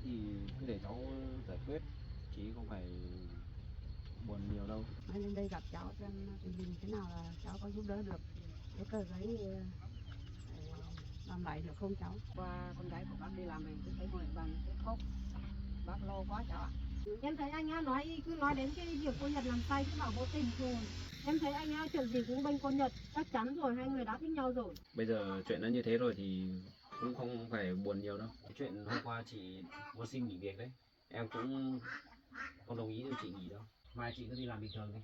thì cứ để cháu giải quyết, chị không phải buồn nhiều đâu. Anh lên đây gặp cháu xem tình hình thế nào là cháu có giúp đỡ được. Cái tờ giấy làm lại được không cháu? Qua con gái của bác đi làm về cứ thấy nguyện bằng cái khóc. Bác lo quá cháu ạ. Em thấy anh cứ nói đến cái việc cô Nhật làm sai cứ bảo vô tình rồi. Em thấy anh chuyện gì cũng bên cô Nhật, chắc chắn rồi, hai người đã thích nhau rồi. Bây giờ chuyện nó như thế rồi thì cũng không phải buồn nhiều đâu. Cái chuyện hôm qua chị muốn xin nghỉ việc đấy, em cũng không đồng ý cho chị nghỉ đâu. Mai chị cứ đi làm bình thường đi,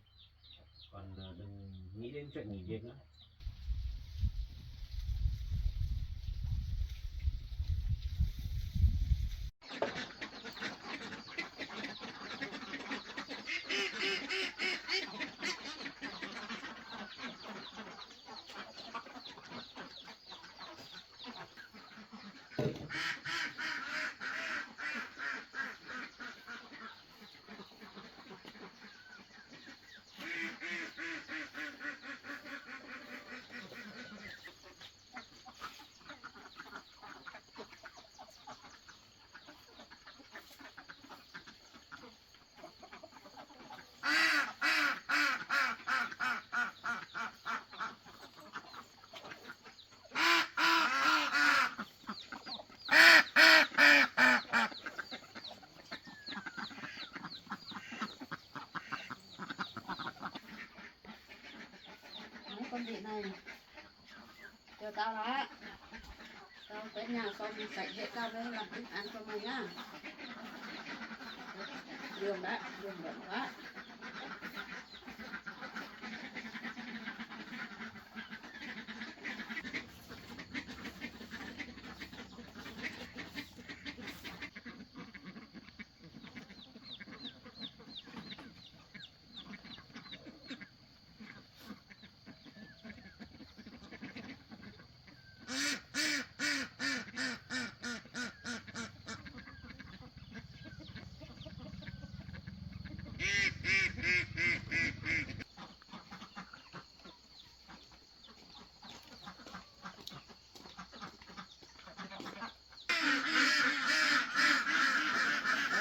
còn đừng nghĩ đến chuyện nghỉ việc nữa. Con chị này chờ tao đã, tao tới nhà xong mình sạch hết tao đây làm thức ăn cho mày nhá. Đường đã, đường bẩn quá.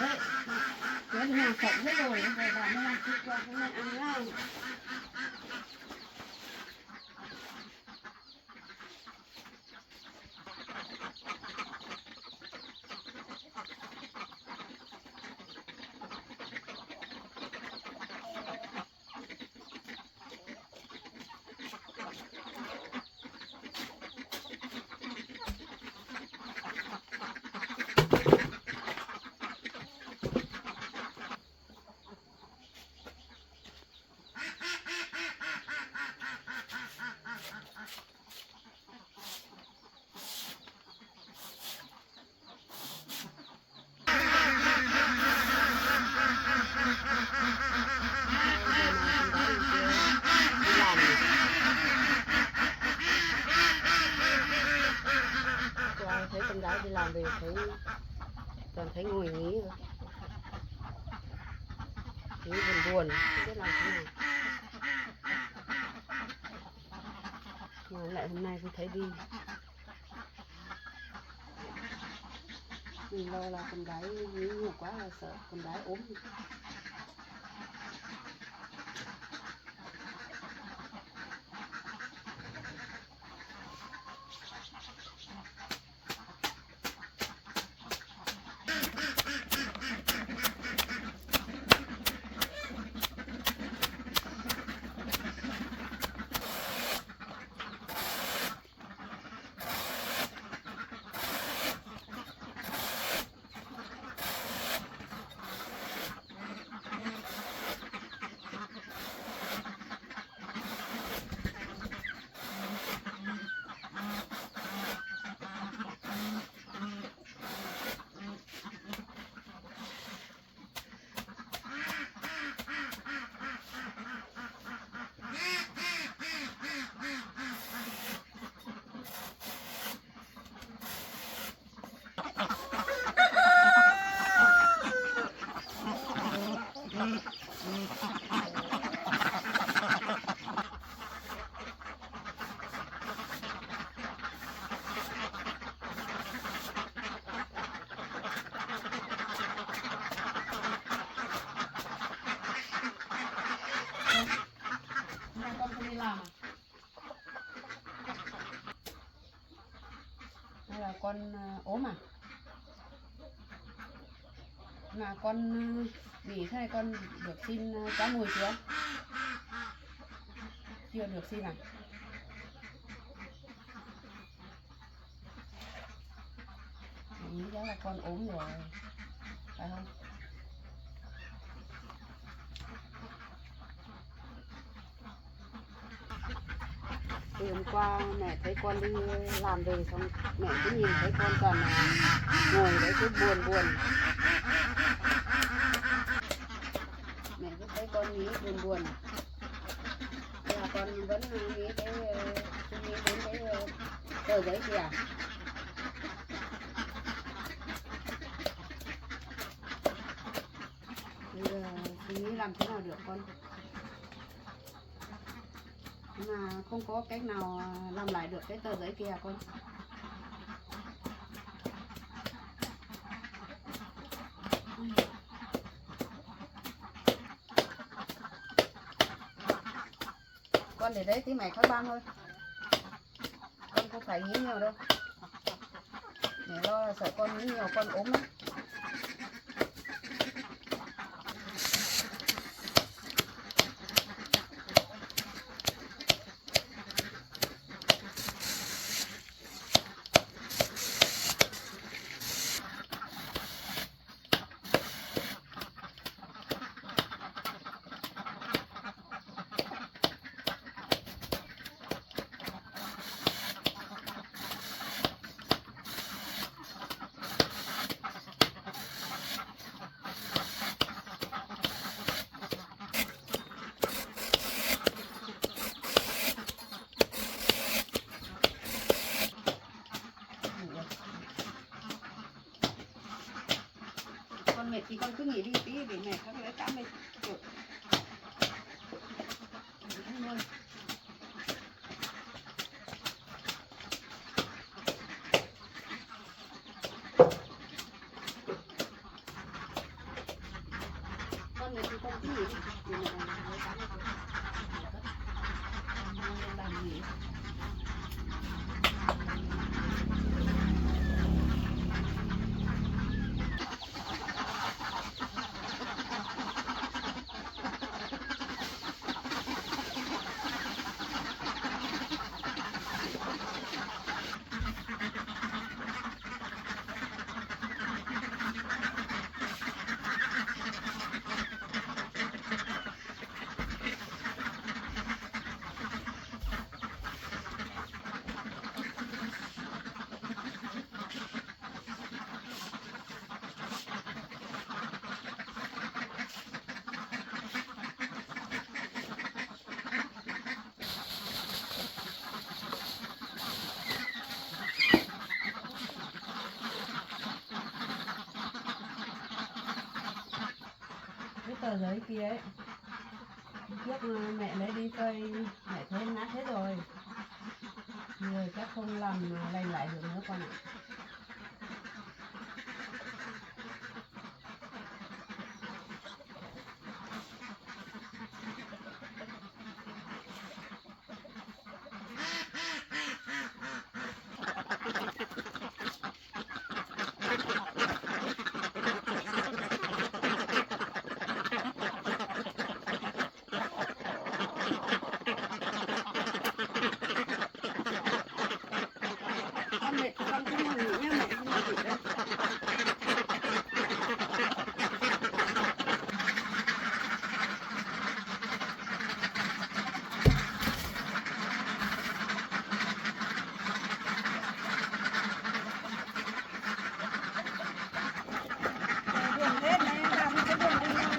Đấy, cái nhà sạch hết rồi, về vào nó làm thịt cho chúng mày ăn nhá. Thấy con gái đi làm về thấy toàn thấy ngồi nghỉ rồi, nghĩ buồn buồn không biết làm thế nào. Mà lại hôm nay tôi thấy đi mình lo là con gái nghỉ nhiều quá là sợ con gái ốm. Mà con nghỉ thế này con được xin chó mùi chưa? Chưa được xin à? Ý đó là con ốm rồi, phải không? Thì hôm qua mẹ thấy con đi làm về xong mẹ cứ nhìn thấy con toàn là ngồi đấy cứ buồn buồn. Mẹ cứ thấy con nghĩ buồn buồn. Thế là con vẫn nghĩ cái suy nghĩ đến cái tờ giấy kìa. Bây giờ suy nghĩ làm thế nào được con? Mà không có cách nào làm lại được cái tờ giấy kia con. Con để đấy tí mẹ khắc băng thôi. Con không phải nghĩ nhiều đâu. Mẹ lo là sợ con nghĩ nhiều con ốm lắm. Con mệt thì con cứ nghỉ đi tí để mẹ khắc lấy 80 triệu. Con mệt thì con cứ nghỉ đi để mẹ lấy 80 triệu. Làm nghỉ. Cái tờ giấy kia ấy, trước mẹ lấy đi phơi, mẹ thấy nát hết rồi. Người chắc không làm lành lại được nữa con ạ. Con mệt con cứ ngồi nghỉ nhá, mẹ không nghỉ đâu. Đường hết này, làm cái đường đi nhau.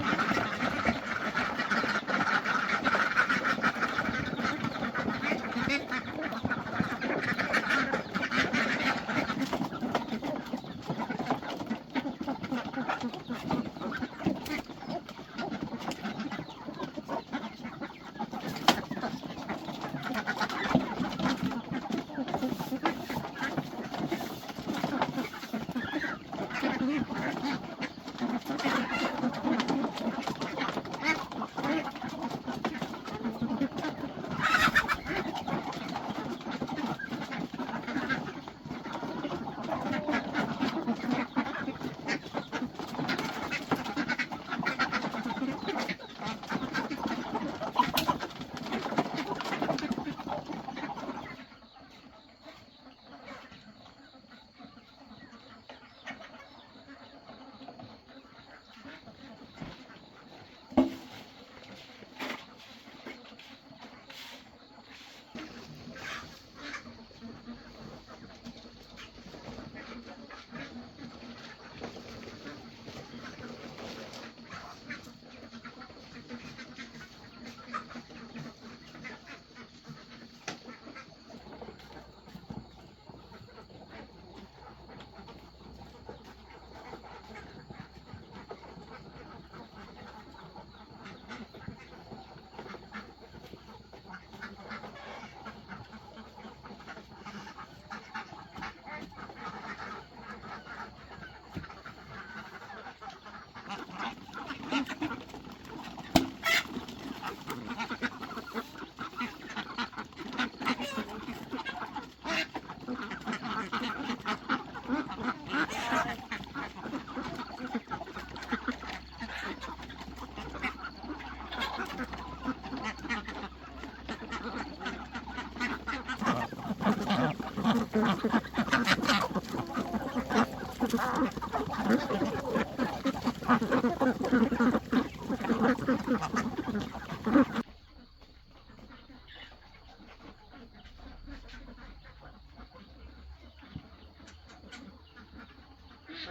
Còn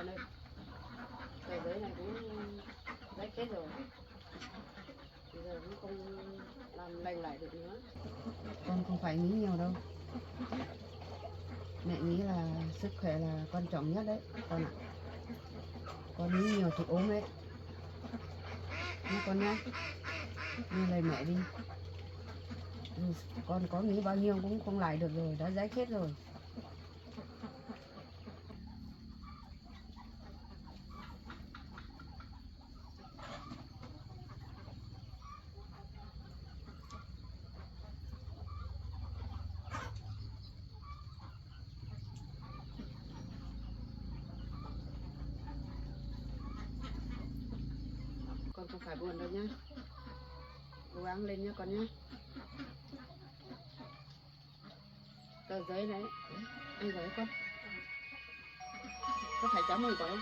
đây, tờ giấy này cũng giấy kết rồi. Bây giờ cũng không làm lành lại được nữa. Con không phải nghĩ nhiều đâu. Mẹ nghĩ là sức khỏe là quan trọng nhất đấy con ạ. Con nghĩ nhiều thì ốm đấy. Nghe con nhá. Nghe lời mẹ đi. Con có nghĩ bao nhiêu cũng không lại được rồi, đã giấy chết rồi. Con không phải buồn đâu nhá. Cố gắng lên nhá con nhá. Tờ giấy đấy, anh gói con. Có phải cháu mời gói không?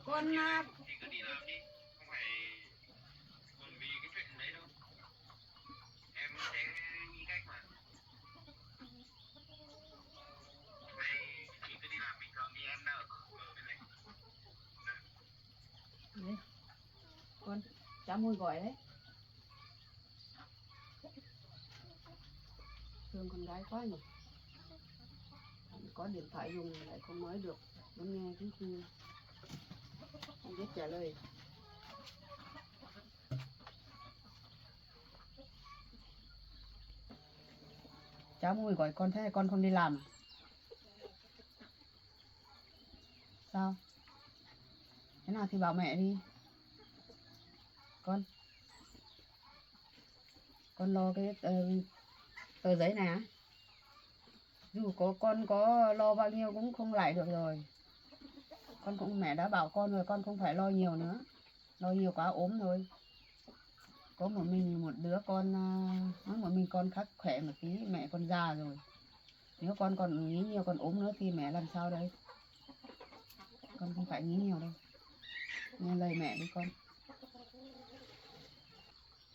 Con Thì cứ đi làm đi, không phải còn vì cái chuyện đấy đâu. Em sẽ nghĩ cách mà. Này chị cứ đi làm bình thường đi, em đang ở bên này. đấy. Con, cháu mời gọi đấy. Thương con gái quá nhỉ. Có điện thoại dùng lại không nói được. Nó nghe cũng không biết trả lời. Cháu mời gọi con thế con không đi làm à? Sao? Thế nào thì bảo mẹ đi. Con lo cái tờ giấy này á. Dù con có lo bao nhiêu cũng không lại được rồi. Con cũng mẹ đã bảo con rồi, con không phải lo nhiều nữa. Lo nhiều quá ốm thôi. Có một mình một đứa con, nói một mình con khắc khỏe một tí, mẹ con già rồi. Nếu con còn nghĩ nhiều còn ốm nữa thì mẹ làm sao đây? Con không phải nghĩ nhiều đâu. Nghe lời mẹ đi con.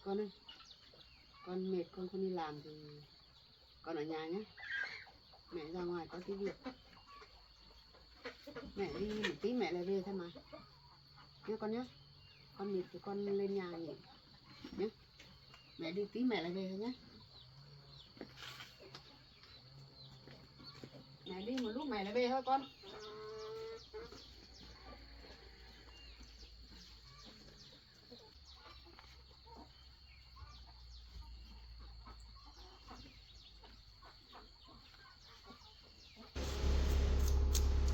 Con ơi, con mệt con không đi làm thì con ở nhà nhé. Mẹ ra ngoài có tí việc. Mẹ đi một tí mẹ lại về thôi mà. Nhớ con nhé. Con mệt thì con lên nhà nghỉ nhé. Mẹ đi tí mẹ lại về thôi nhé. Mẹ đi một lúc mẹ lại về thôi con.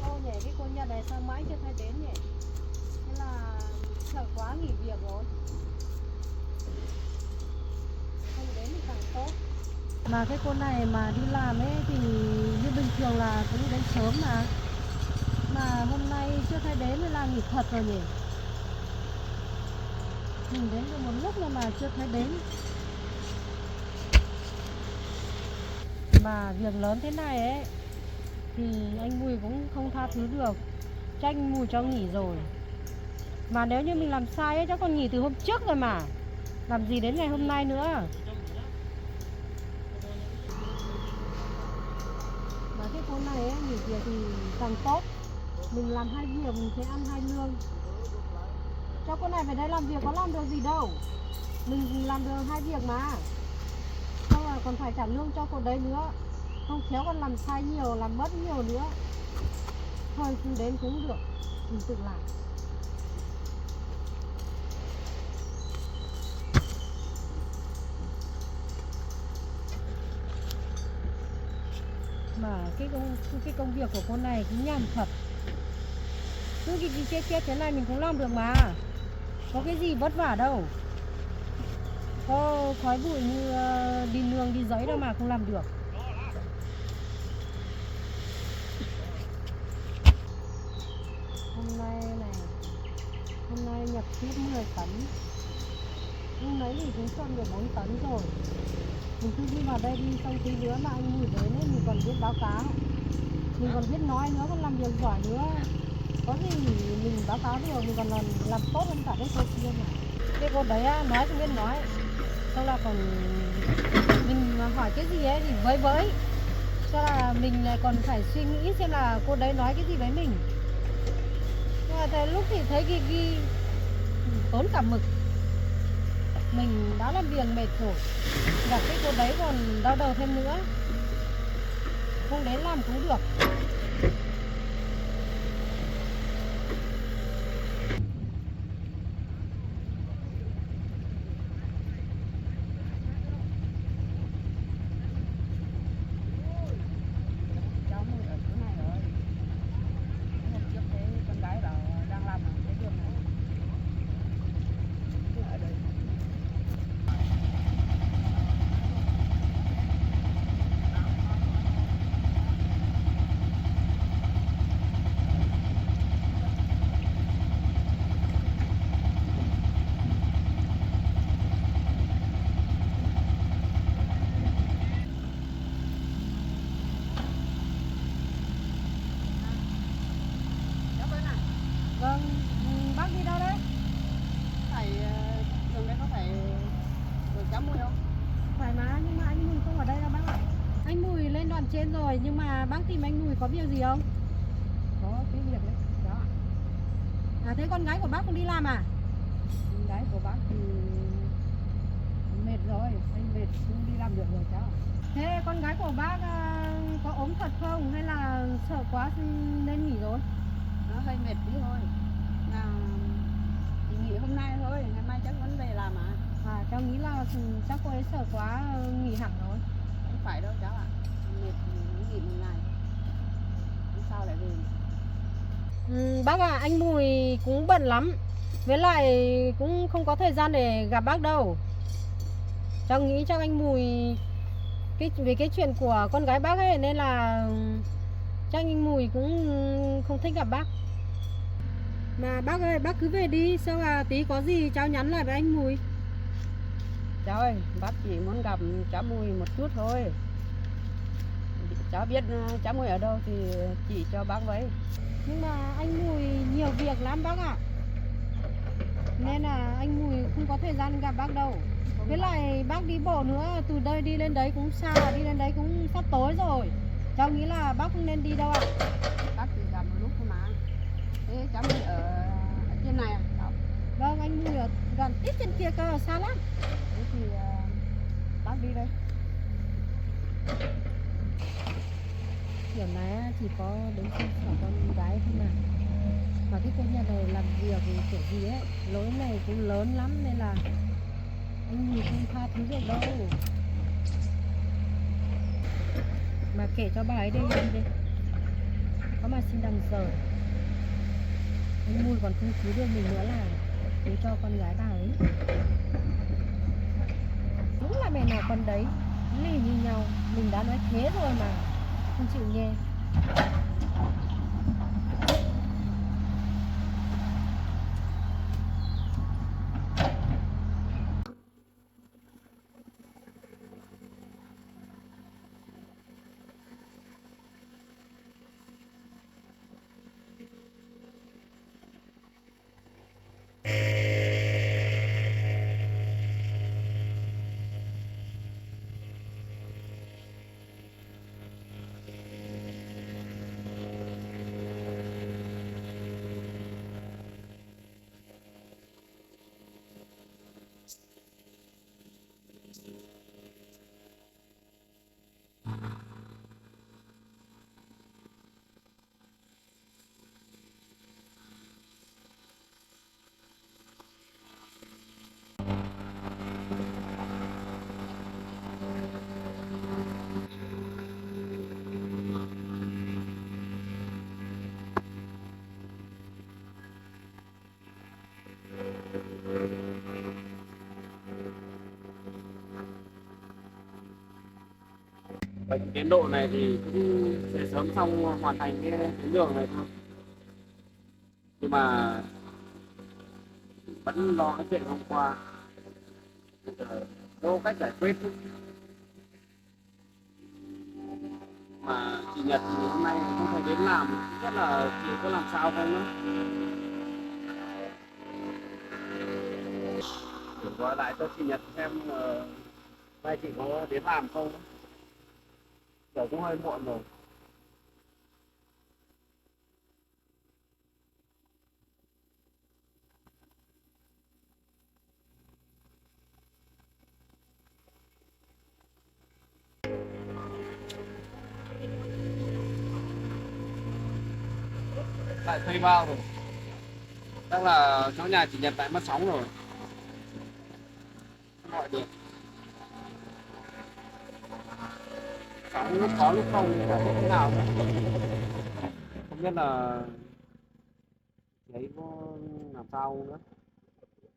Ô nhỉ, cái cô Nhật này sao mãi chưa thấy đến nhỉ? Thế là sợ quá nghỉ việc rồi. Không đến thì càng tốt. Mà cái cô này mà đi làm ấy thì như bình thường là cũng đến sớm mà. Mà hôm nay chưa thấy đến là nghỉ thật rồi nhỉ? Mình đến được một lúc rồi mà chưa thấy đến. Mà việc lớn thế này ấy thì anh Mùi cũng không tha thứ được. Chắc anh Mùi cho nghỉ rồi. Mà nếu như mình làm sai ấy chắc còn nghỉ từ hôm trước rồi mà. Làm gì đến ngày hôm nay nữa. Mà cái cô này ấy, nghỉ việc thì càng tốt. Mình làm hai việc mình sẽ ăn hai lương. Cho cô này về đây làm việc có làm được gì đâu. Mình làm được hai việc mà. Xong rồi còn phải trả lương cho cô đấy nữa. Không khéo còn làm sai nhiều, làm mất nhiều nữa. Thôi không đến cũng được. Mình tự làm. Mà cái công việc của cô này cũng nhàn thật. Cứ cái chết thế này mình cũng làm được mà. Có cái gì vất vả đâu. Có khói bụi như đi nương đi giấy đâu mà không làm được. Hôm nay này, hôm nay nhập tiếp 10 tấn. Hôm nãy thì cũng xong được 4 tấn rồi. Mình cứ đi vào đây đi, xong tí nữa mà anh Mùi đến ấy, mình còn biết báo cáo. Mình còn biết nói nữa, còn làm việc giỏi nữa. Có gì mình báo cáo được, mình còn làm tốt hơn cả cái cô kia mà. Cái cô đấy á, nói không biết nói. Xong là còn mình mà hỏi cái gì ấy thì với. Cho là mình lại còn phải suy nghĩ xem là cô đấy nói cái gì với mình. Nhưng mà tới lúc thì thấy ghi tốn cả mực. Mình đã làm việc mệt rồi, gặp cái cô đấy còn đau đầu thêm nữa. Không đến làm cũng được. Cháu Mùi ở chỗ này rồi. Hôm trước thấy con gái bảo đang làm ở cái đường này. Nhưng ở đây. Vâng, bác đi đâu đấy? Phải đường đây có phải đường cháu Mùi không? Phải mà, nhưng mà anh Mùi không ở đây đâu bác ạ. Anh Mùi lên đoạn trên rồi, nhưng mà bác tìm anh Mùi có việc gì không? Có cái việc đấy. Đó. À thế con gái của bác không đi làm à? Con gái của bác thì mệt rồi, anh mệt cũng đi làm được rồi cháu. Thế con gái của bác có ốm thật không? Hay là sợ quá nên nghỉ rồi? Nó hơi mệt tí thôi. Mà chỉ nghỉ hôm nay thôi, ngày mai chắc vẫn về làm à. À cháu nghĩ là chắc cô ấy sợ quá nghỉ hẳn rồi. Không phải đâu cháu ạ. Mệt thì nghỉ một ngày. Hôm sau lại về. Bác ạ, anh Mùi cũng bận lắm. Với lại cũng không có thời gian để gặp bác đâu. Cháu nghĩ chắc anh Mùi về cái chuyện của con gái bác ấy, nên là chắc anh Mùi cũng không thích gặp bác. Mà bác ơi, bác cứ về đi, xong là tí có gì cháu nhắn lại với anh Mùi. Cháu ơi, bác chỉ muốn gặp cháu Mùi một chút thôi. Cháu biết cháu Mùi ở đâu thì chỉ cho bác với. Nhưng mà anh Mùi nhiều việc lắm bác ạ. Nên là anh Mùi không có thời gian gặp bác đâu. Với lại bác đi bộ nữa, từ đây đi lên đấy cũng xa, đi lên đấy cũng sắp tối rồi. Cháu nghĩ là bác không nên đi đâu ạ. Bác chỉ gặp một lúc thôi mà. Thế cháu Mùi ở trên này à? Cháu. Vâng, anh Mùi ở gần tít trên kia cơ, xa lắm. Thế thì bác đi đây. Kiểu này chỉ có đến xin xỏ con gái thôi mà. Mà cái cô nhà này làm việc kiểu gì ấy, lỗi này cũng lớn lắm nên là anh Mùi không tha thứ được đâu. Mà kể cho bà ấy đi đi. Có mà xin đằng giờ. Anh Mùi còn không cứu được mình nữa là cứu cho con gái bà ấy. Đúng là mẹ nào con đấy lì như nhau. Mình đã nói thế rồi mà không chịu nghe. Tiến độ này thì cũng sẽ sớm xong hoàn thành cái tuyến đường này thôi. mà vẫn lo cái chuyện hôm qua, vô cách giải quyết. Mà chị Nhật thì hôm nay không phải đến làm, rất là chị có làm sao không đó. Để gọi lại cho chị Nhật xem nay chị có đến làm không. Giờ cũng hơi muộn rồi. Lại thuê bao rồi, chắc là chỗ nhà chị Nhật lại mất sóng rồi, không gọi được. Sóng lúc có lúc không, chả biết thế nào nữa. Không biết là đấy có làm sao không nữa.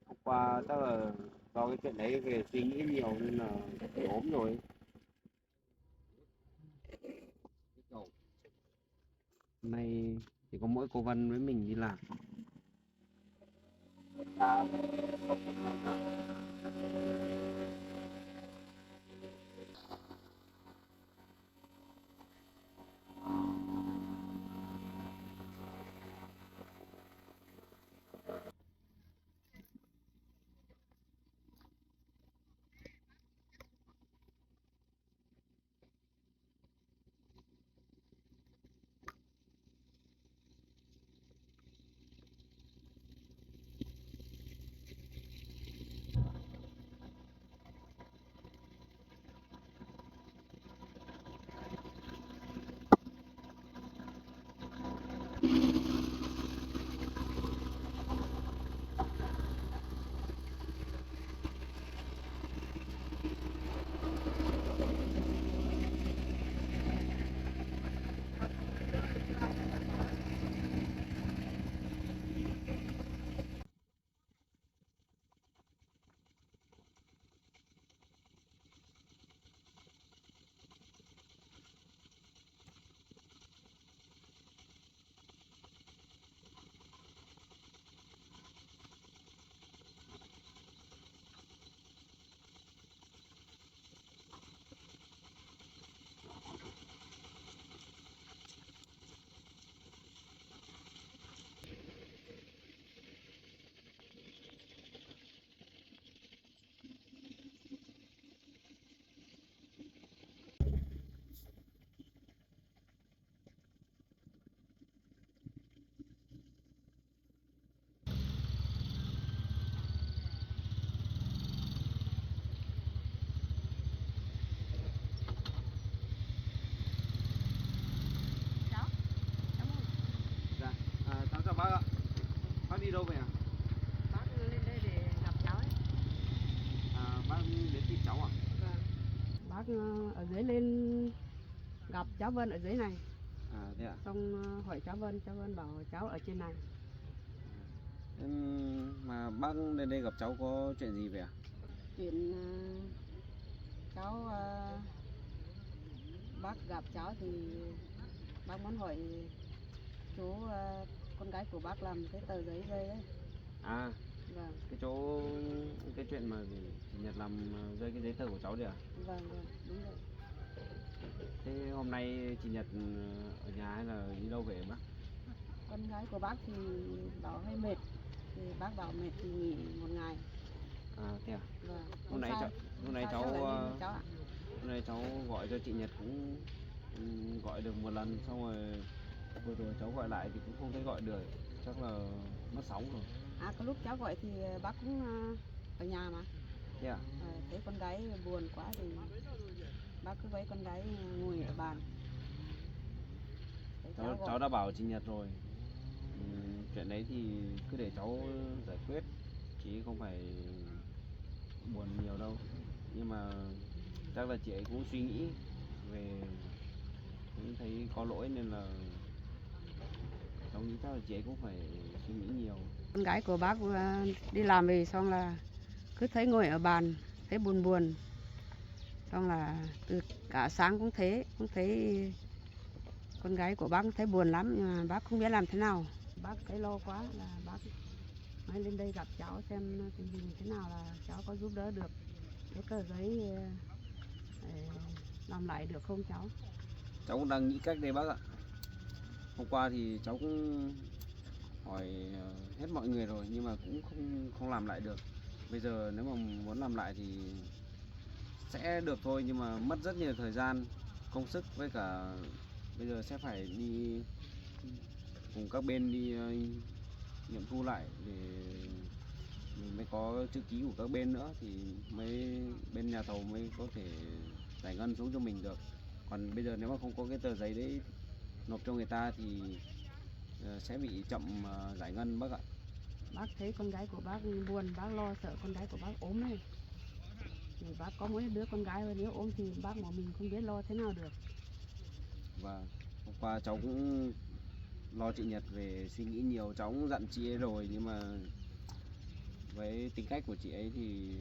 Hôm qua chắc là do cái chuyện đấy về suy nghĩ nhiều nên là bị ốm rồi. Hôm nay chỉ có mỗi cô Vân với mình đi làm. Cháu chào bác ạ. Bác đi đâu về à? Bác lên đây để gặp cháu ấy. Bác đến tìm cháu à? Vâng. Bác ở dưới lên gặp cháu Vân ở dưới này. Thế ạ? Xong hỏi cháu Vân bảo cháu ở trên này. Mà bác lên đây gặp cháu có chuyện gì vậy ạ? Chuyện cháu bác gặp cháu thì bác muốn hỏi chú con gái của bác làm cái tờ giấy rơi đấy. Vâng. Cái chuyện mà chị Nhật làm rơi cái giấy tờ của cháu đấy à? Vâng, đúng rồi. Thế hôm nay chị Nhật ở nhà hay là đi đâu về bác? Con gái của bác thì bảo hơi mệt, thì bác bảo mệt thì nghỉ một ngày. Thế à? Vâng. Hôm nay cháu hôm nay cháu gọi cho chị Nhật cũng gọi được một lần, xong rồi vừa rồi cháu gọi lại thì cũng không thấy gọi được, chắc là mất sóng rồi. Có lúc cháu gọi thì bác cũng ở nhà mà. Thế à? Thấy con gái buồn quá thì bác cứ với con gái ngồi ở bàn. Cháu đã bảo chị Nhật rồi. Chuyện đấy thì cứ để cháu giải quyết, chị không phải buồn nhiều đâu. Nhưng mà chắc là chị ấy cũng suy nghĩ về, cũng thấy có lỗi nên là cháu nghĩ chắc là chị ấy cũng phải suy nghĩ nhiều. Con gái của bác đi làm về xong là cứ thấy ngồi ở bàn, thấy buồn buồn. Xong là từ cả sáng cũng thấy con gái của bác cũng thấy buồn lắm, nhưng mà bác không biết làm thế nào. bác thấy lo quá là bác mới lên đây gặp cháu xem tình hình thế nào, là cháu có giúp đỡ được cái tờ giấy làm lại được không cháu? Cháu cũng đang nghĩ cách đây bác ạ. Hôm qua thì cháu cũng hỏi hết mọi người rồi nhưng mà cũng không làm lại được. Bây giờ nếu mà muốn làm lại thì sẽ được thôi, nhưng mà mất rất nhiều thời gian, công sức, với cả bây giờ sẽ phải đi cùng các bên đi nghiệm thu lại để mình mới có chữ ký của các bên nữa thì mấy bên nhà thầu mới có thể giải ngân xuống cho mình được. Còn bây giờ nếu mà không có cái tờ giấy đấy nộp cho người ta thì sẽ bị chậm giải ngân bác ạ. Bác thấy con gái của bác buồn, bác lo sợ con gái của bác ốm này. Thì bác có mấy đứa con gái, nếu ốm thì bác một mình không biết lo thế nào được. Và hôm qua cháu cũng lo chị Nhật về suy nghĩ nhiều, cháu cũng dặn chị ấy rồi, nhưng mà với tính cách của chị ấy thì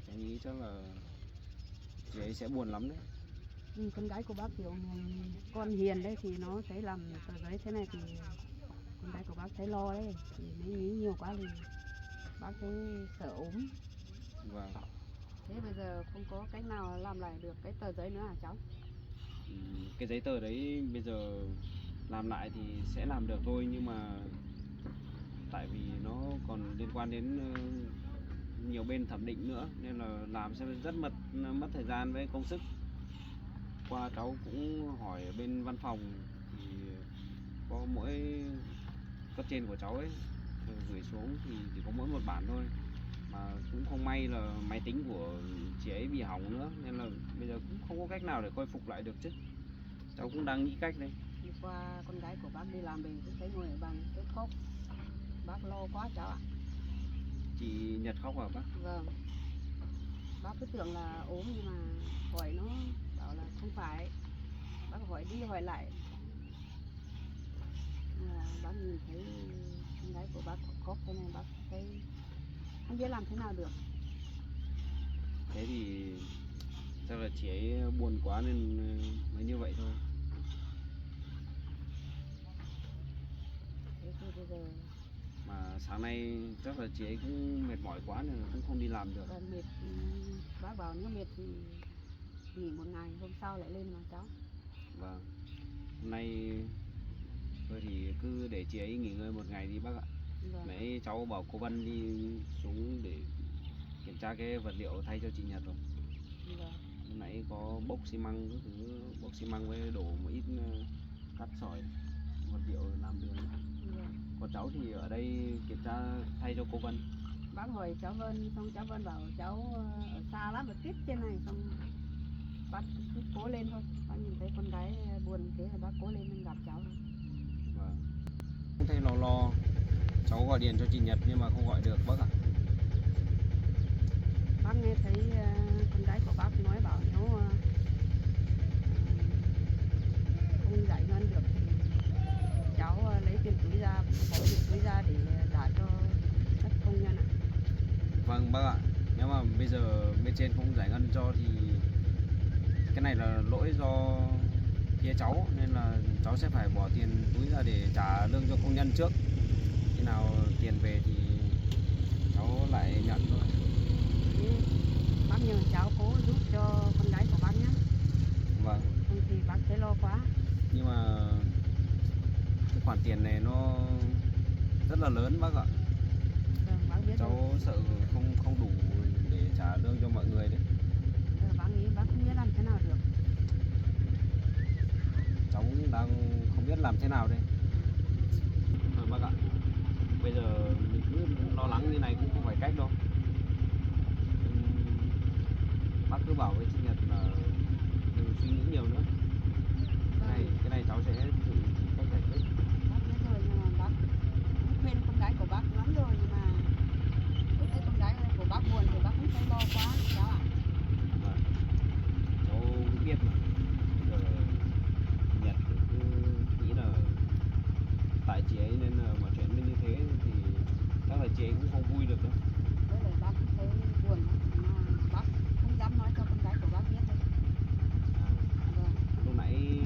cháu nghĩ chắc là chị ấy sẽ buồn lắm đấy. Con gái của bác kiểu con hiền đấy thì nó sẽ làm tờ giấy thế này thì con gái của bác thấy lo đấy, thì nếu nghĩ nhiều quá thì bác thấy sợ ốm. Vâng. Thế bây giờ không có cách nào làm lại được cái tờ giấy nữa hả cháu? Cái giấy tờ đấy bây giờ làm lại thì sẽ làm được thôi, nhưng mà tại vì nó còn liên quan đến nhiều bên thẩm định nữa nên là làm sẽ rất mất thời gian với công sức. Qua cháu cũng hỏi ở bên văn phòng thì có mỗi cấp trên của cháu ấy gửi xuống thì chỉ có mỗi một bản thôi, mà cũng không may là máy tính của chị ấy bị hỏng nữa nên là bây giờ cũng không có cách nào để khôi phục lại được chứ. Cháu cũng đang nghĩ cách đây. Hôm qua con gái của bác đi làm về cũng thấy ngồi ở bàn cái khóc, bác lo quá cháu ạ. Chị Nhật khóc hả bác? Vâng, bác cứ tưởng là ốm nhưng mà hỏi nó bảo là không phải. Bác hỏi đi hỏi lại, bác nhìn thấy con gái của bác khóc thế này, bác thấy không biết làm thế nào được. Thế thì chắc là chị ấy buồn quá nên mới như vậy thôi. Thế thì bây giờ Mà sáng nay chắc là chị ấy cũng mệt mỏi quá nên là cũng không đi làm được. còn mệt, bác bảo nếu mệt thì nghỉ một ngày, hôm sau lại lên mà cháu. Vâng, hôm nay thôi thì cứ để chị ấy nghỉ ngơi một ngày đi bác ạ. Vâng. Nãy cháu bảo cô Vân đi xuống để kiểm tra cái vật liệu thay cho chị Nhật rồi. Vâng. Hôm nãy có bốc xi măng, cái thứ bốc xi măng với đổ một ít cát sỏi vật liệu làm đường. Vâng. Còn cháu thì ở đây kiểm tra thay cho cô Vân. Bác hỏi cháu Vân, xong cháu Vân bảo cháu ở xa lắm, ở tít trên này, xong bác cứ cố lên thôi. Bác nhìn thấy con gái buồn thế là bác cố lên nên gặp cháu thôi. Vâng. Không thấy lo cháu gọi điện cho chị Nhật nhưng mà không gọi được bác ạ. Bác nghe thấy con gái của bác nói bảo nếu không giải ngân được thì cháu lấy tiền túi ra, bỏ tiền túi ra để trả cho các công nhân ạ. Vâng bác ạ, nếu mà bây giờ bên trên không giải ngân cho thì cái này là lỗi do phía cháu, nên là cháu sẽ phải bỏ tiền túi ra để trả lương cho công nhân trước. Khi nào tiền về thì cháu lại nhận thôi. Thế bác nhờ cháu cố giúp cho con gái của bác nhé. Vâng. Không thì bác thấy lo quá. Nhưng mà cái khoản tiền này nó rất là lớn bác ạ. Vâng, bác biết rồi. Cháu sợ không đủ để trả lương cho mọi người đấy. Bác nghĩ bác không biết làm thế nào được. Cháu cũng đang không biết làm thế nào đây. Thôi bác ạ, bây giờ mình cứ lo lắng như này cũng không phải cách đâu. Bác cứ bảo với chị Nhật là đừng suy nghĩ nhiều nữa. Cái này cháu sẽ tự tìm cách giải quyết. Bác biết rồi, nhưng mà bác cũng khuyên con gái của bác lắm rồi, nhưng mà lúc thấy con gái của bác buồn thì bác cũng thấy lo quá cháu ạ. Vâng. Cháu cũng biết mà. Bây giờ Nhật thì cứ nghĩ là tại chị ấy nên là mọi chuyện mới như thế thì chắc là chị ấy cũng không vui được đâu. Với lại bác cũng thấy buồn lắm, mà bác không dám nói cho con gái của bác biết đâu. Vâng. Lúc nãy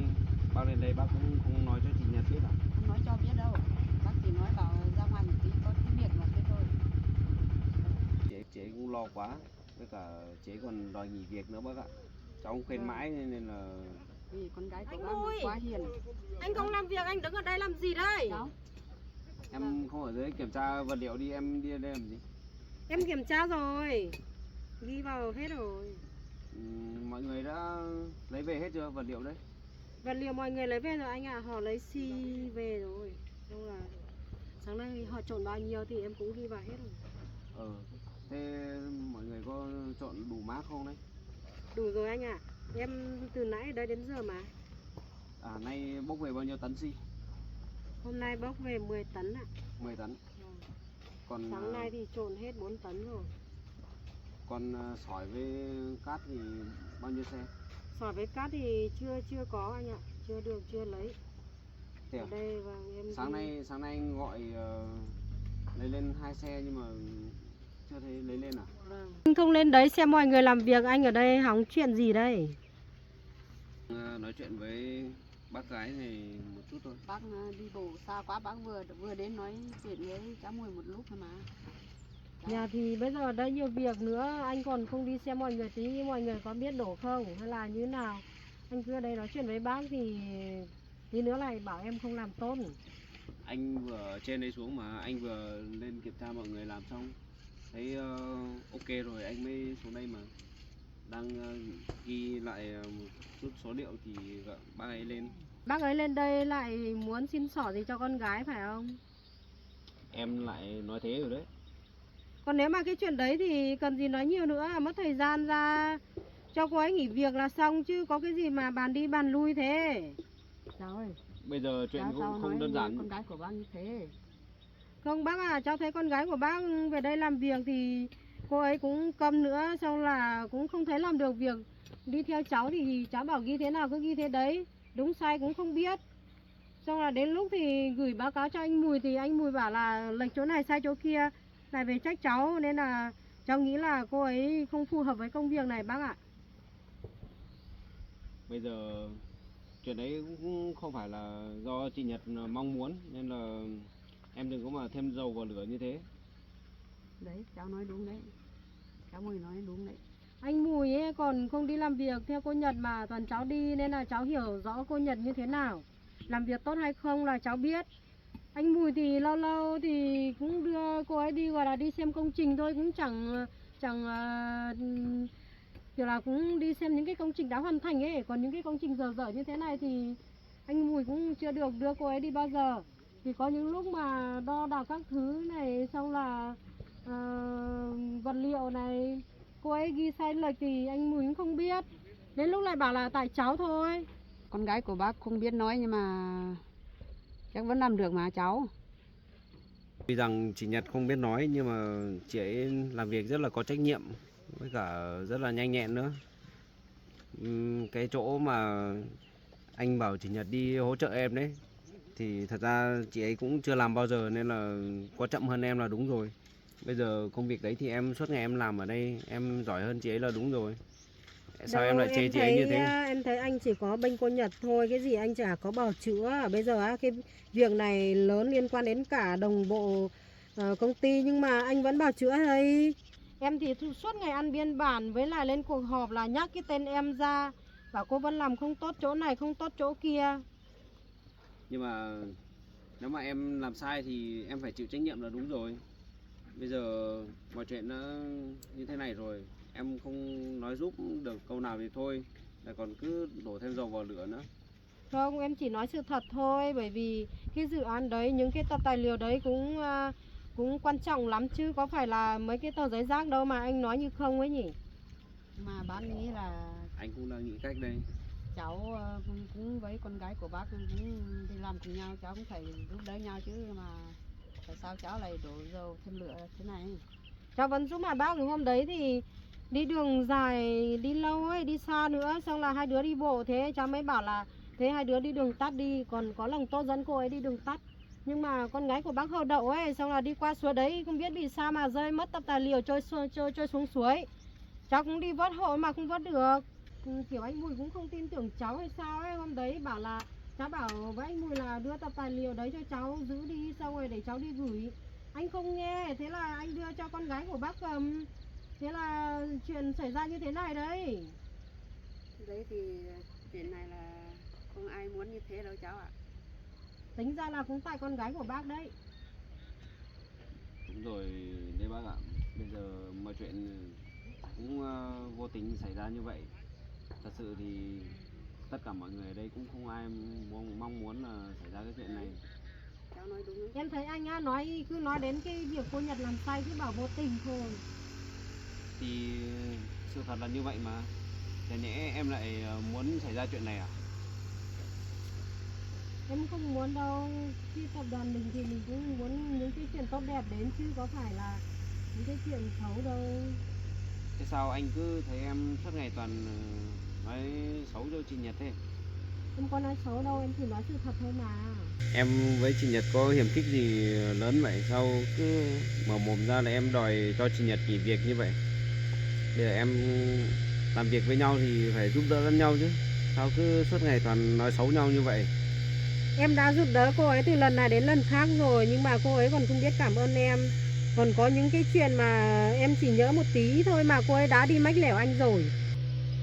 bác lên đây bác cũng không nói cho chị Nhật biết à? Không nói cho biết đâu, bác chỉ nói bảo lo quá, với cả chị ấy còn đòi nghỉ việc nữa bác ạ. Cháu cũng khuyên Vâng. mãi nên là Vì con gái của Anh bác nó Mùi, quá hiền. anh không làm việc, anh đứng ở đây làm gì đây? Cháu em không ở dưới kiểm tra vật liệu đi, em đi đây làm gì? Em kiểm tra rồi, ghi vào hết rồi. Mọi người đã lấy về hết chưa vật liệu đấy? Vật liệu mọi người lấy về rồi anh ạ, họ lấy xi về rồi. Xong là sáng nay họ trộn bao nhiêu thì em cũng ghi vào hết rồi. Thế mọi người có trộn đủ mác không đấy? Đủ rồi anh ạ, em từ nãy ở đây đến giờ mà. Nay bốc về bao nhiêu tấn xi? Hôm nay bốc về 10 tấn ạ. 10 tấn. Vâng. Còn Sáng nay thì trộn hết 4 tấn rồi. còn sỏi với cát thì bao nhiêu xe? Sỏi với cát thì chưa có anh ạ, chưa lấy. Thế Ở à? đây vâng em Sáng nay anh gọi lấy lên 2 xe nhưng mà chưa thấy lấy lên à? Vâng. Anh không lên đấy xem mọi người làm việc, anh ở đây hóng chuyện gì đây? Nói chuyện với bác gái này một chút thôi. bác đi bộ xa quá, bác vừa đến nói chuyện với cháu Mùi một lúc thôi mà. Nhà thì bây giờ ở đây nhiều việc nữa, anh còn không đi xem mọi người tí, mọi người có biết đổ không hay là như nào? Anh cứ ở đây nói chuyện với bác thì tí nữa lại bảo em không làm tốt. Anh vừa ở trên đấy xuống mà anh vừa lên kiểm tra mọi người làm xong thấy ok rồi anh mới xuống đây mà đang ghi lại một chút số liệu thì gọi bác ấy lên. Bác ấy lên đây lại muốn xin xỏ gì cho con gái phải không? Em lại nói thế rồi đấy. Còn nếu mà cái chuyện đấy thì cần gì nói nhiều nữa, mất thời gian ra cho cô ấy nghỉ việc là xong chứ có cái gì mà bàn đi bàn lui thế. Cháu ơi, Bây giờ chuyện cháu cũng sao không nói đơn giản. con gái của bác như thế. Không bác à, cháu thấy con gái của bác về đây làm việc thì cô ấy cũng câm nữa, xong là cũng không thấy làm được việc. Đi theo cháu thì cháu bảo ghi thế nào cứ ghi thế đấy, đúng sai cũng không biết. Xong là đến lúc thì gửi báo cáo cho anh Mùi thì anh Mùi bảo là lệch chỗ này sai chỗ kia, lại về trách cháu, nên là cháu nghĩ là cô ấy không phù hợp với công việc này bác ạ. Bây giờ chuyện đấy cũng không phải là do chị Nhật mong muốn nên là em đừng có mà thêm dầu vào lửa như thế. Đấy, cháu nói đúng đấy. Cháu Mùi nói đúng đấy. Anh Mùi ấy còn không đi làm việc theo cô Nhật mà toàn cháu đi, nên là cháu hiểu rõ cô Nhật như thế nào, làm việc tốt hay không là cháu biết. Anh Mùi thì lâu lâu thì cũng đưa cô ấy đi, gọi là đi xem công trình thôi, cũng chẳng kiểu là cũng đi xem những cái công trình đã hoàn thành ấy. Còn những cái công trình dở dở như thế này thì anh Mùi cũng chưa được đưa cô ấy đi bao giờ. Thì có những lúc mà đo đạc các thứ này, xong là vật liệu này cô ấy ghi sai lệch thì anh Mùi cũng không biết. Đến lúc lại bảo là tại cháu thôi. Con gái của bác không biết nói nhưng mà chắc vẫn làm được mà cháu. Tuy rằng chị Nhật không biết nói nhưng mà chị ấy làm việc rất là có trách nhiệm với cả rất là nhanh nhẹn nữa. Cái chỗ mà anh bảo chị Nhật đi hỗ trợ em đấy thì thật ra chị ấy cũng chưa làm bao giờ nên là có chậm hơn em là đúng rồi. Bây giờ công việc đấy thì em suốt ngày em làm ở đây, em giỏi hơn chị ấy là đúng rồi. Sao em lại chê chị ấy như thế? Em thấy anh chỉ có bênh cô Nhật thôi, cái gì anh chả có bào chữa. Bây giờ cái việc này lớn liên quan đến cả đồng bộ công ty nhưng mà anh vẫn bào chữa thôi. Em thì suốt ngày ăn biên bản, với lại lên cuộc họp là nhắc cái tên em ra, bảo cô vẫn làm không tốt chỗ này, không tốt chỗ kia. Nhưng mà nếu mà em làm sai thì em phải chịu trách nhiệm là đúng rồi. Bây giờ mọi chuyện nó như thế này rồi, em không nói giúp được câu nào thì thôi, lại còn cứ đổ thêm dầu vào lửa nữa. Không, em chỉ nói sự thật thôi, bởi vì cái dự án đấy, những cái tập tài liệu đấy cũng quan trọng lắm chứ có phải là mấy cái tờ giấy rác đâu mà anh nói như không ấy nhỉ. Mà bác nghĩ là Anh cũng đang nghĩ cách đây. cháu cũng với con gái của bác cũng đi làm cùng nhau, cháu cũng phải giúp đỡ nhau chứ mà tại sao cháu lại đổ dầu thêm lửa thế này. Cháu vẫn giúp mà bác, hôm đấy thì đi đường dài, đi lâu ấy, đi xa nữa, xong là hai đứa đi bộ, thế cháu mới bảo là thế hai đứa đi đường tắt đi, còn có lòng tốt dẫn cô ấy đi đường tắt. Nhưng mà con gái của bác hậu đậu ấy, xong là đi qua suối đấy không biết vì sao mà rơi mất tập tài liệu trôi xuống suối. Cháu cũng đi vớt hộ mà không vớt được. Kiểu anh Mùi cũng không tin tưởng cháu hay sao ấy, hôm đấy bảo là cháu bảo với anh Mùi là đưa tập tài liệu đấy cho cháu giữ đi, xong rồi để cháu đi gửi. Anh không nghe, thế là anh đưa cho con gái của bác cầm. Thế là chuyện xảy ra như thế này đấy. Đấy thì chuyện này là không ai muốn như thế đâu cháu ạ. Tính ra là cũng tại con gái của bác đấy. Đúng rồi đấy bác ạ. Bây giờ mọi chuyện cũng vô tình xảy ra như vậy. Thật sự thì tất cả mọi người ở đây cũng không ai mong muốn là xảy ra cái chuyện này. Cháu nói đúng đấy. Em thấy anh á cứ nói đến cái việc cô Nhật làm sai cứ bảo vô tình thôi. Thì sự thật là như vậy mà. Chả nhẽ em lại muốn xảy ra chuyện này à? Em không muốn đâu. Khi tập đoàn mình thì mình cũng muốn những cái chuyện tốt đẹp đến chứ có phải là những cái chuyện xấu đâu. Thế sao anh cứ thấy em suốt ngày toàn nói xấu cho chị Nhật thế? Em có nói xấu đâu, em chỉ nói sự thật thôi mà. Em với chị Nhật có hiềm khích gì lớn vậy? Sao cứ mở mồm ra là em đòi cho chị Nhật nghỉ việc như vậy? Bây giờ em làm việc với nhau thì phải giúp đỡ lẫn nhau chứ. Sao cứ suốt ngày toàn nói xấu nhau như vậy? Em đã giúp đỡ cô ấy từ lần này đến lần khác rồi, nhưng mà cô ấy còn không biết cảm ơn em. Còn có những cái chuyện mà em chỉ nhớ một tí thôi mà cô ấy đã đi mách lẻo anh rồi.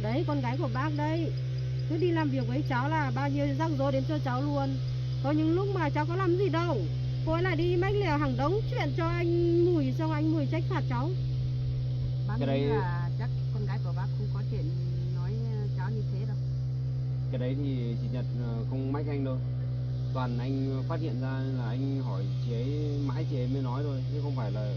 Đấy, con gái của bác đấy. Cứ đi làm việc với cháu là bao nhiêu rắc rối đến cho cháu luôn. Có những lúc mà cháu có làm gì đâu, cô ấy lại đi mách lẻo hàng đống chuyện cho anh Mùi, xong anh Mùi trách phạt cháu. Bác Cái nghĩ đấy- là chắc con gái của bác không có chuyện nói cháu như thế đâu. Cái đấy thì chị Nhật không mách anh đâu. Toàn anh phát hiện ra là anh hỏi chị ấy, mãi chị ấy mới nói thôi. Chứ không phải là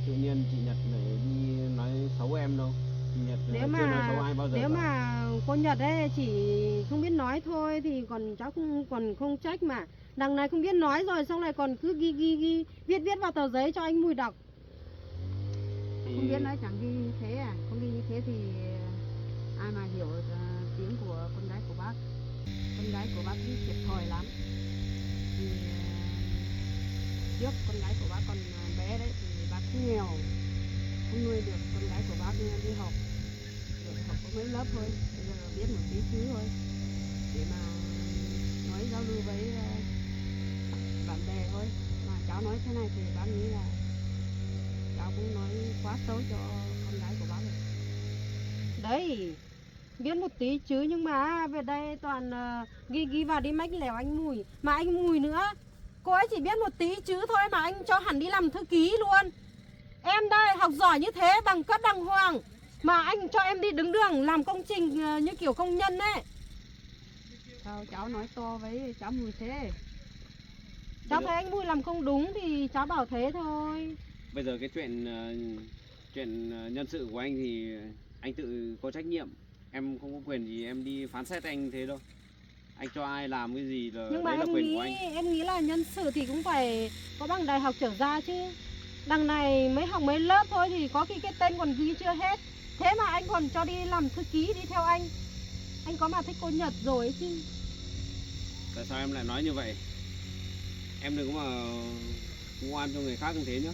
tự nhiên chị Nhật lại đi nói xấu em đâu. Chị Nhật chưa nói xấu ai bao giờ nếu cả. mà cô Nhật ấy chỉ không biết nói thôi thì còn cháu còn không trách mà. Đằng này không biết nói rồi xong lại còn cứ ghi viết vào tờ giấy cho anh Mùi đọc. Thì Không biết nói chẳng ghi như thế à? Không ghi như thế thì ai mà hiểu tiếng của con gái của bác. Con gái của bác cũng thiệt thòi lắm. Thì trước con gái của bác còn bé đấy thì bác cũng nghèo, không nuôi được con gái của bác đi học. Được học có mấy lớp thôi, bây giờ biết một tí xíu thôi để mà nói giao lưu với bạn bè thôi. Mà cháu nói thế này thì bác nghĩ là cháu cũng nói quá xấu cho con gái của bác rồi. Đấy, biết một tí chứ nhưng mà về đây toàn ghi vào đi mách lẻo anh Mùi. Mà anh Mùi nữa, cô ấy chỉ biết một tí chứ thôi mà anh cho hẳn đi làm thư ký luôn. Em đây học giỏi như thế, bằng cấp đàng hoàng, mà anh cho em đi đứng đường làm công trình như kiểu công nhân ấy. Sao cháu nói to với cháu Mùi thế? Cháu thấy anh Mùi làm không đúng thì cháu bảo thế thôi. bây giờ cái chuyện nhân sự của anh thì anh tự có trách nhiệm. Em không có quyền gì em đi phán xét anh thế đâu. Anh cho ai làm cái gì là Nhưng mà đấy là quyền của anh. em nghĩ là nhân sự thì cũng phải có bằng đại học trở ra chứ. Đằng này mới học mấy lớp thôi thì có khi cái tên còn ghi chưa hết. Thế mà anh còn cho đi làm thư ký đi theo anh. Anh có mà thích cô Nhật rồi ấy chứ. Tại sao em lại nói như vậy? Em đừng có mà vu oan cho người khác như thế nhá.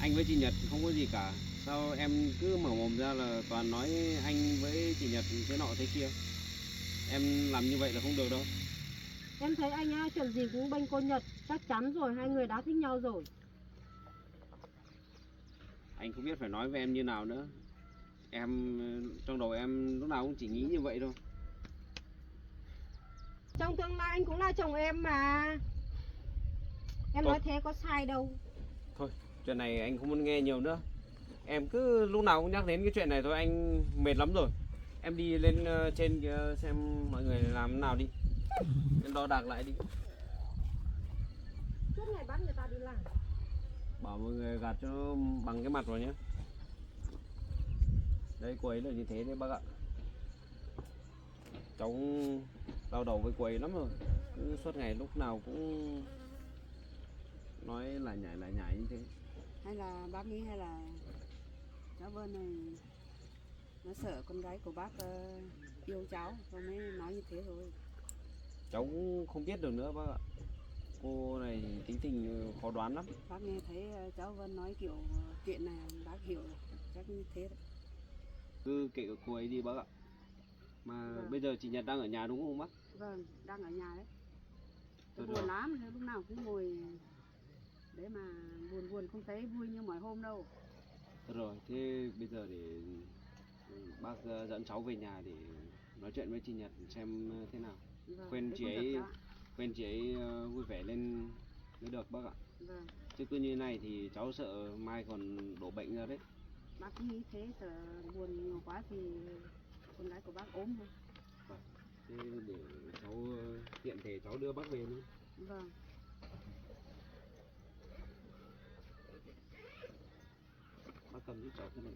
Anh với chị Nhật không có gì cả. Sao em cứ mở mồm ra là toàn nói anh với chị Nhật thế nọ thế kia? Em làm như vậy là không được đâu. Em thấy anh á, chuyện gì cũng bênh cô Nhật. Chắc chắn rồi, hai người đã thích nhau rồi. Anh không biết phải nói với em như nào nữa. Em trong đầu em lúc nào cũng chỉ nghĩ như vậy thôi. Trong tương lai anh cũng là chồng em mà. Em Thôi. nói thế có sai đâu. Thôi, chuyện này anh không muốn nghe nhiều nữa. Em cứ lúc nào cũng nhắc đến cái chuyện này thôi, anh mệt lắm rồi. Em đi lên trên kia xem mọi người làm thế nào đi. Em đo đạc lại đi. Suốt ngày bắt người ta đi làm. Bảo mọi người gạt cho bằng cái mặt vào nhé. Đây cô ấy là như thế đấy bác ạ. Cháu đau đầu với cô ấy lắm rồi. Cứ suốt ngày lúc nào cũng nói lại nhải như thế. Hay là bác nghĩ hay là cháu Vân này nó sợ con gái của bác yêu cháu rồi mới nói như thế thôi. Cháu cũng không biết được nữa bác ạ. Cô này tính tình khó đoán lắm. Bác nghe thấy cháu Vân nói kiểu chuyện này bác hiểu rồi, chắc như thế đấy. Cứ kệ cô ấy đi bác ạ. Mà bây giờ chị Nhật đang ở nhà đúng không bác? Vâng, đang ở nhà đấy. Tôi Thôi buồn được. lắm, lúc nào cũng ngồi đấy mà buồn không thấy vui như mọi hôm đâu. Rồi, thế bây giờ để bác dẫn cháu về nhà để nói chuyện với chị Nhật xem thế nào. Vâng, Khuyên thế chị cũng được ấy, đó. khuyên chị ấy vui vẻ lên mới được bác ạ. Vâng, Chứ cứ như này thì cháu sợ mai còn đổ bệnh ra đấy. bác cũng nghĩ thế, sợ buồn nhiều quá thì con gái của bác ốm thôi. Thế để cháu tiện thể cháu đưa bác về luôn. Vâng. Bác cầm giúp cháu cái này.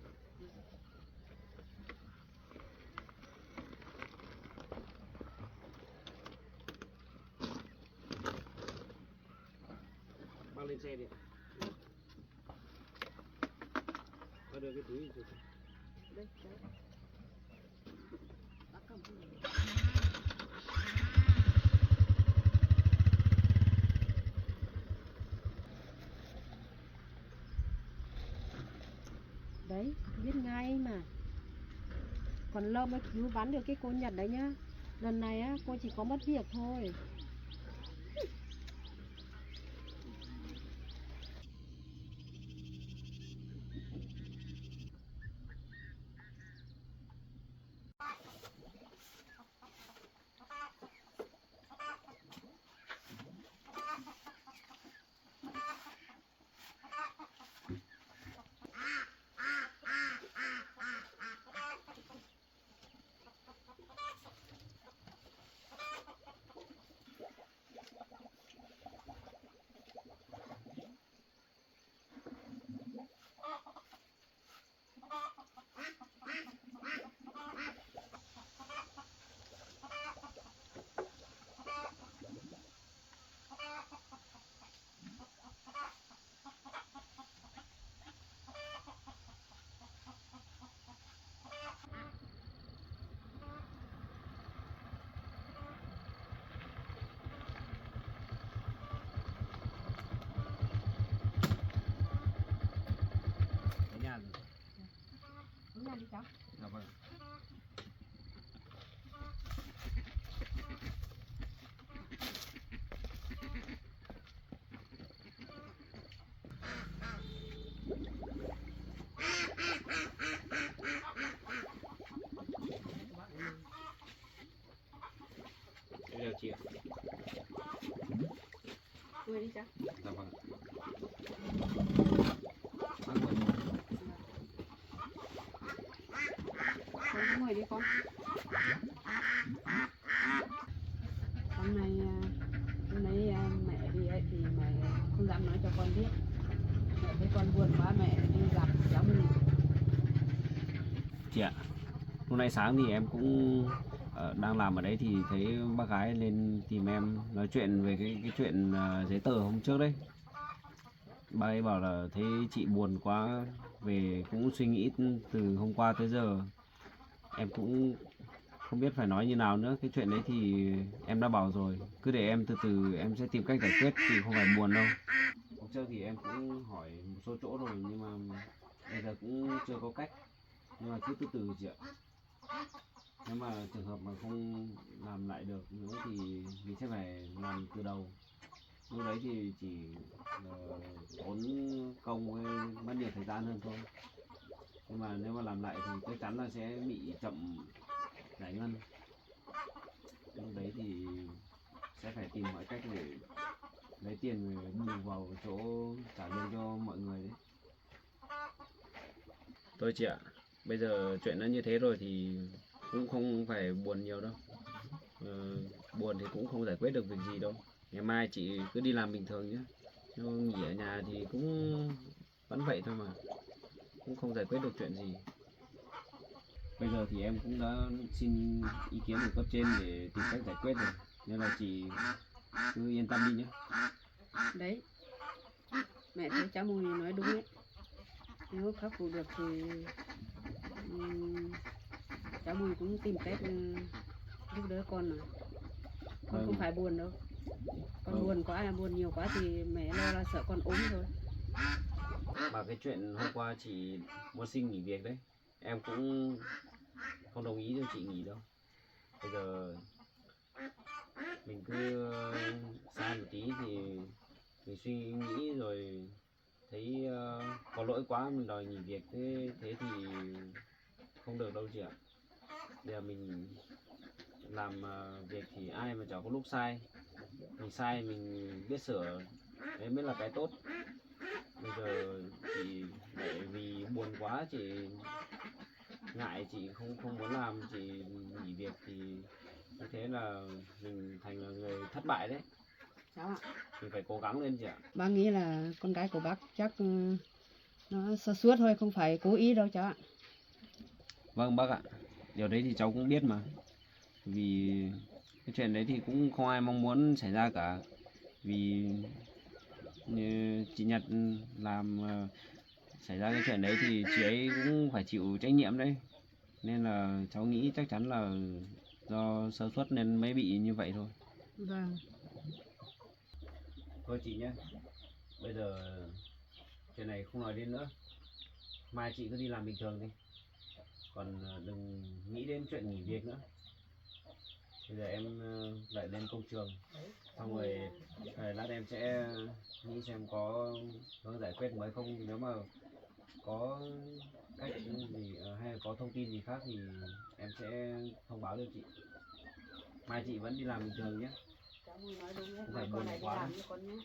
Bác lên xe đi. Bác đưa cái túi cho cháu. Đây, cháu. Bác cầm cái này. Đấy, biết ngay mà. Còn lâu mới cứu vãn được cái cô Nhật đấy nhá. Lần này á, cô chỉ có mất việc thôi. Đến nhà rồi. Đúng nhà đi cháu. Dạ vâng. Bây giờ chị ạ. Người đi cháu. Dạ vâng. Bác ngồi. Con cũng ngồi đi con. Hôm nay mẹ đi ấy thì mẹ không dám nói cho con biết. Mẹ thấy con buồn quá mẹ đi gặp cháu mình. Chị ạ, hôm nay sáng thì em cũng đang làm ở đấy thì thấy bác gái lên tìm em nói chuyện về cái chuyện giấy tờ hôm trước đấy. Bà ấy bảo là thấy chị buồn quá, về cũng suy nghĩ từ hôm qua tới giờ. Em cũng không biết phải nói như nào nữa, cái chuyện đấy thì em đã bảo rồi, cứ để em từ từ em sẽ tìm cách giải quyết, chị không phải buồn đâu. Hôm trước thì em cũng hỏi một số chỗ rồi nhưng mà bây giờ cũng chưa có cách, nhưng mà cứ từ từ chị ạ. Nếu mà trường hợp mà không làm lại được nữa thì mình sẽ phải làm từ đầu. Lúc đấy thì chỉ tốn công với mất nhiều thời gian hơn thôi. Nhưng mà nếu mà làm lại thì chắc chắn là sẽ bị chậm giải ngân. Lúc đấy thì sẽ phải tìm mọi cách để lấy tiền bù vào chỗ trả lương cho mọi người đấy. Thôi chị ạ, bây giờ chuyện nó như thế rồi thì cũng không phải buồn nhiều đâu. Buồn thì cũng không giải quyết được việc gì đâu. Ngày mai chị cứ đi làm bình thường nhé. Nhưng nghỉ ở nhà thì cũng vẫn vậy thôi mà, cũng không giải quyết được chuyện gì. Bây giờ thì em cũng đã xin ý kiến của cấp trên để tìm cách giải quyết rồi, nên là chị cứ yên tâm đi nhé. Đấy, mẹ thấy cháu Mùi nói đúng đấy. Nếu khắc phục được thì cháu Mùi cũng tìm cách giúp đỡ con mà. Con không phải buồn đâu. Con buồn quá, buồn nhiều quá thì mẹ lo là sợ con ốm thôi. Mà cái chuyện hôm qua chị muốn xin nghỉ việc đấy, em cũng không đồng ý cho chị nghỉ đâu. Bây giờ mình cứ sai một tí thì mình suy nghĩ rồi thấy có lỗi quá mình đòi nghỉ việc, thế thì không được đâu chị ạ. Bây giờ mình làm việc thì ai mà chẳng có lúc sai, mình sai mình biết sửa, đấy mới là cái tốt. Bây giờ chị lại vì buồn quá, chị ngại, chị không muốn làm, chị nghỉ việc, thì như thế là mình thành là người thất bại đấy. Cháu ạ, Mình phải cố gắng lên chị ạ. bác nghĩ là con gái của bác chắc nó sơ suất thôi, không phải cố ý đâu cháu ạ. Vâng bác ạ, điều đấy thì cháu cũng biết mà. Vì cái chuyện đấy thì cũng không ai mong muốn xảy ra cả. Vì như chị Nhật làm xảy ra cái chuyện đấy thì chị ấy cũng phải chịu trách nhiệm đấy. Nên là cháu nghĩ chắc chắn là do sơ suất nên mới bị như vậy thôi. Vâng. Thôi chị nhé, bây giờ chuyện này không nói đến nữa. Mai chị cứ đi làm bình thường đi, còn đừng nghĩ đến chuyện nghỉ việc nữa. Bây giờ em lại lên công trường, xong rồi lát em sẽ nghĩ xem có hướng giải quyết mới không. Nếu mà có cách gì hay là có thông tin gì khác thì em sẽ thông báo cho chị. Mai chị vẫn đi làm bình thường nhé. Cháu muốn nói đúng đấy, Không phải con buồn này đi quá làm đâu. với con nhé.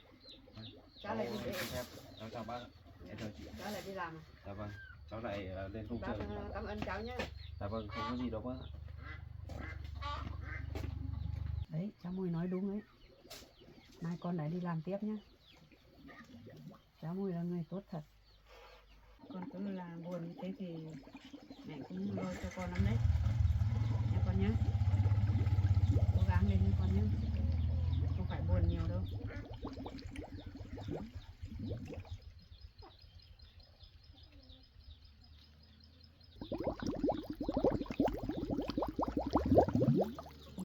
Cháu Cháu lại đi xin phép, cháu chào bác. Em chào chị. cháu lại đi làm à? Dạ vâng, cháu lại lên công Bác trường. cảm ơn cháu nhé. Dạ vâng, không có gì đâu bác. Đấy, cháu Mùi nói đúng đấy. Mai con lại đi làm tiếp nhé. Cháu Mùi là người tốt thật. Con cứ là buồn như thế thì mẹ cũng lo cho con lắm đấy. Nha con nhé. Cố gắng lên nha con nhé. Không phải buồn nhiều đâu.